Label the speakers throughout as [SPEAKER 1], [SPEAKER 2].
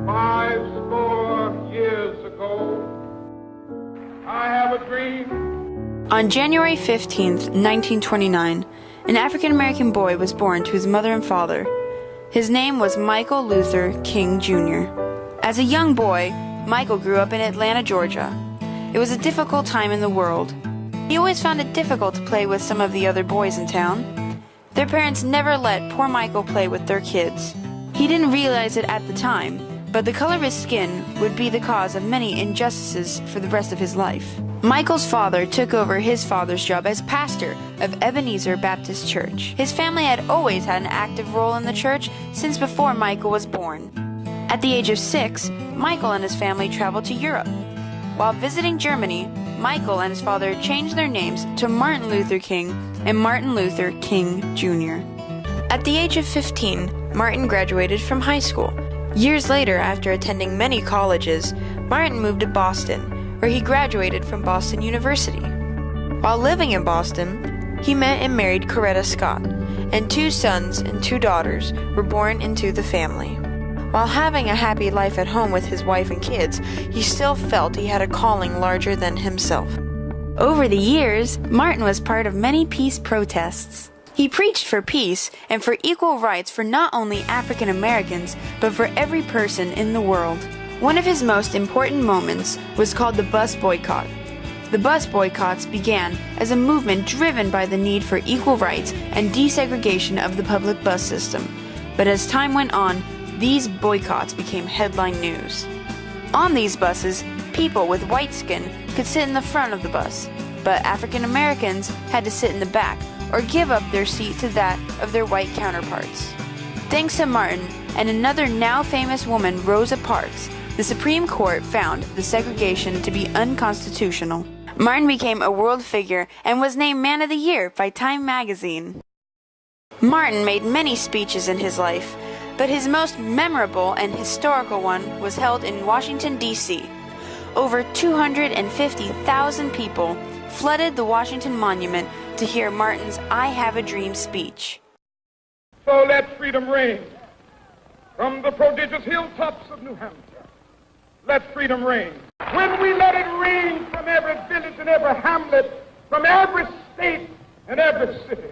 [SPEAKER 1] 5 ago, I have a dream.
[SPEAKER 2] On January 15th, 1929, an African-American boy was born to his mother and father. His name was Michael Luther King Jr. As a young boy, Michael grew up in Atlanta, Georgia. It was a difficult time in the world. He always found it difficult to play with some of the other boys in town. Their parents never let poor Michael play with their kids. He didn't realize it at the time, but the color of his skin would be the cause of many injustices for the rest of his life. Michael's father took over his father's job as pastor of Ebenezer Baptist Church. His family had always had an active role in the church since before Michael was born. At the age of 6, Michael and his family traveled to Europe. While visiting Germany, Michael and his father changed their names to Martin Luther King and Martin Luther King Jr. At the age of 15, Martin graduated from high school. Years later, after attending many colleges, Martin moved to Boston, where he graduated from Boston University. While living in Boston, he met and married Coretta Scott, and 2 sons and 2 daughters were born into the family. While having a happy life at home with his wife and kids, he still felt he had a calling larger than himself. Over the years, Martin was part of many peace protests. He preached for peace and for equal rights for not only African Americans, but for every person in the world. One of his most important moments was called the bus boycott. The bus boycotts began as a movement driven by the need for equal rights and desegregation of the public bus system. But as time went on, these boycotts became headline news. On these buses, people with white skin could sit in the front of the bus, but African Americans had to sit in the back or give up their seat to that of their white counterparts. Thanks to Martin and another now famous woman, Rosa Parks, the Supreme Court found the segregation to be unconstitutional. Martin became a world figure and was named Man of the Year by Time magazine. Martin made many speeches in his life, but his most memorable and historical one was held in Washington, D.C. Over 250,000 people flooded the Washington Monument to hear Martin's I Have a Dream speech.
[SPEAKER 1] So let freedom ring from the prodigious hilltops of New Hampshire. Let freedom ring. When we let it ring from every village and every hamlet, from every state and every city,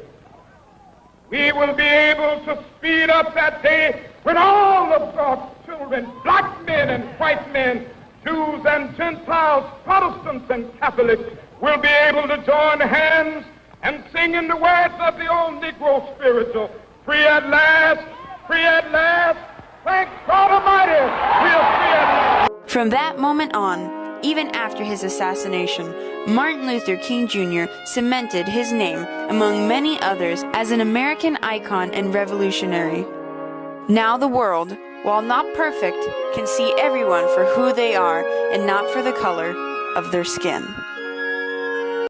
[SPEAKER 1] we will be able to speed up that day when all of God's children, black men and white men, Jews and Gentiles, Protestants and Catholics, will be able to join hands and sing in the words of the old Negro spiritual, free at last, thank God Almighty, we are free at last.
[SPEAKER 2] From that moment on, even after his assassination, Martin Luther King Jr. cemented his name among many others as an American icon and revolutionary. Now the world, while not perfect, can see everyone for who they are and not for the color of their skin.